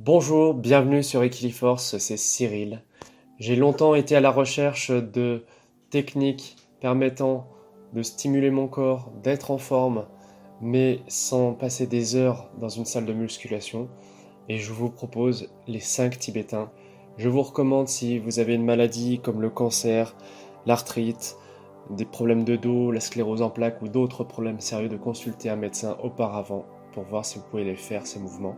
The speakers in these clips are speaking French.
Bonjour, bienvenue sur Equiliforce, c'est Cyril. J'ai longtemps été à la recherche de techniques permettant de stimuler mon corps, d'être en forme, mais sans passer des heures dans une salle de musculation. Et je vous propose les 5 tibétains. Je vous recommande si vous avez une maladie comme le cancer, l'arthrite, des problèmes de dos, la sclérose en plaques ou d'autres problèmes sérieux de consulter un médecin auparavant pour voir si vous pouvez les faire, ces mouvements.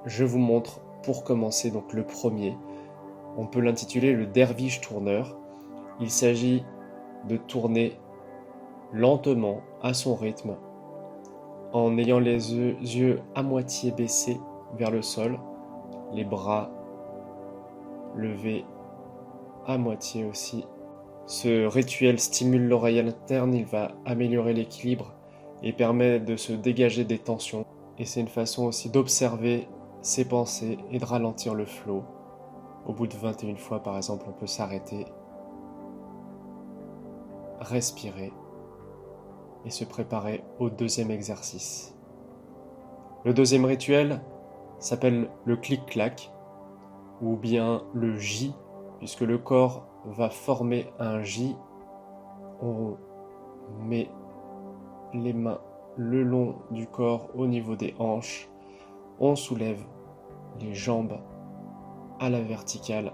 Je vous montre pour commencer donc le premier. On peut l'intituler le derviche tourneur. Il s'agit de tourner lentement à son rythme en ayant les yeux à moitié baissés vers le sol, les bras levés à moitié aussi. Ce rituel stimule l'oreille interne, il va améliorer l'équilibre et permet de se dégager des tensions. Et c'est une façon aussi d'observer ses pensées et de ralentir le flot. Au bout de 21 fois, par exemple, on peut s'arrêter, respirer et se préparer au deuxième exercice. Le deuxième rituel s'appelle le clic-clac ou bien le J, puisque le corps va former un J. On met les mains le long du corps au niveau des hanches. On soulève les jambes à la verticale.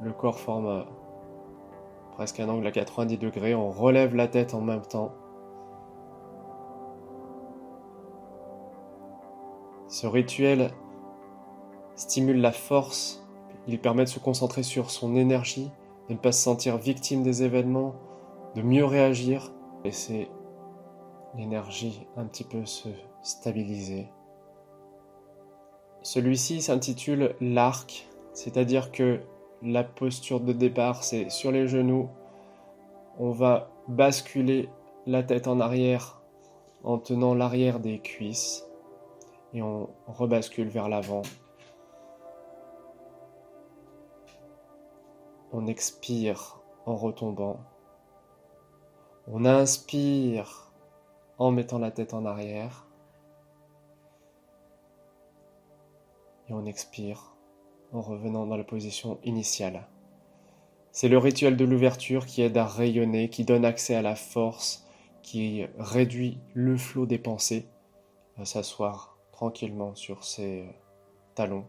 Le corps forme presque un angle à 90 degrés. On relève la tête en même temps. Ce rituel stimule la force, il permet de se concentrer sur son énergie, de ne pas se sentir victime des événements, de mieux réagir, laisser l'énergie un petit peu se stabiliser. Celui-ci s'intitule l'arc, c'est-à-dire que la posture de départ c'est sur les genoux, on va basculer la tête en arrière en tenant l'arrière des cuisses et on rebascule vers l'avant. On expire en retombant. On inspire en mettant la tête en arrière. Et on expire en revenant dans la position initiale. C'est le rituel de l'ouverture qui aide à rayonner, qui donne accès à la force, qui réduit le flot des pensées, à s'asseoir tranquillement sur ses talons,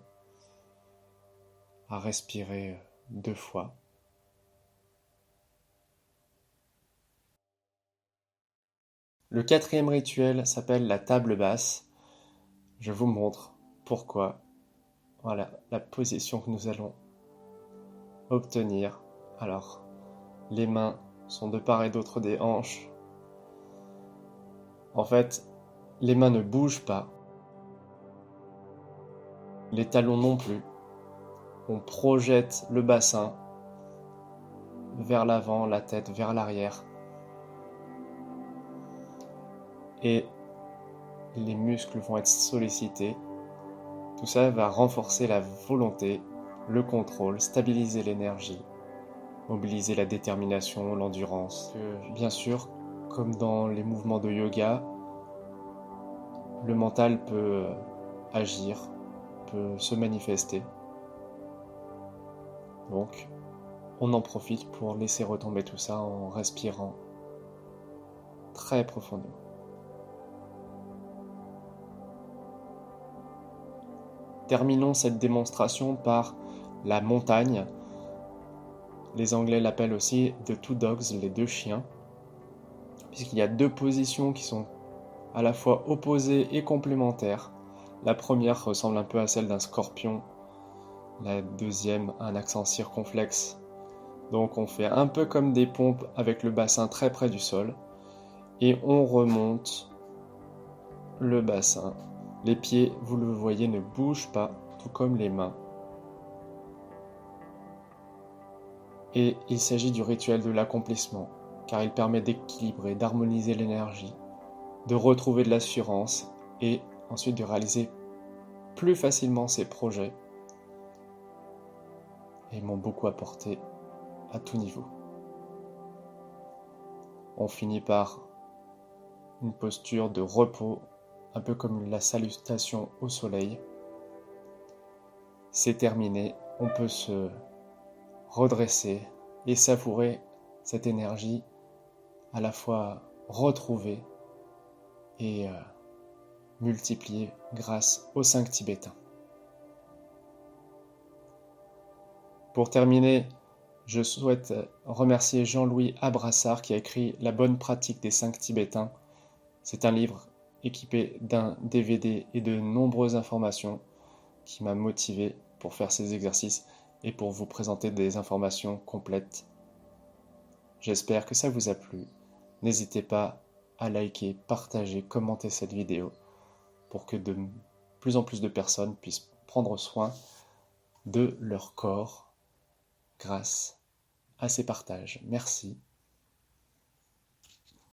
à respirer 2 fois. Le quatrième rituel s'appelle la table basse. Je vous montre pourquoi. Voilà la position que nous allons obtenir. Alors, les mains sont de part et d'autre des hanches. En fait, les mains ne bougent pas. Les talons non plus. On projette le bassin vers l'avant, la tête vers l'arrière. Et les muscles vont être sollicités. Tout ça va renforcer la volonté, le contrôle, stabiliser l'énergie, mobiliser la détermination, l'endurance. Bien sûr, comme dans les mouvements de yoga, le mental peut agir, peut se manifester. Donc, on en profite pour laisser retomber tout ça en respirant très profondément. Terminons cette démonstration par la montagne. Les Anglais l'appellent aussi the two dogs, les 2 chiens, puisqu'il y a 2 positions qui sont à la fois opposées et complémentaires. La première ressemble un peu à celle d'un scorpion, la deuxième un accent circonflexe. Donc on fait un peu comme des pompes avec le bassin très près du sol et on remonte le bassin. Les pieds, vous le voyez, ne bougent pas, tout comme les mains. Et il s'agit du rituel de l'accomplissement, car il permet d'équilibrer, d'harmoniser l'énergie, de retrouver de l'assurance et ensuite de réaliser plus facilement ses projets. Et m'ont beaucoup apporté à tout niveau. On finit par une posture de repos un peu comme la salutation au soleil. C'est terminé, on peut se redresser et savourer cette énergie à la fois retrouvée et multipliée grâce aux 5 tibétains. Pour terminer, je souhaite remercier Jean-Louis Abrassard qui a écrit La bonne pratique des 5 tibétains. C'est un livre équipé d'un DVD et de nombreuses informations qui m'a motivé pour faire ces exercices et pour vous présenter des informations complètes. J'espère que ça vous a plu. N'hésitez pas à liker, partager, commenter cette vidéo pour que de plus en plus de personnes puissent prendre soin de leur corps grâce à ces partages. Merci.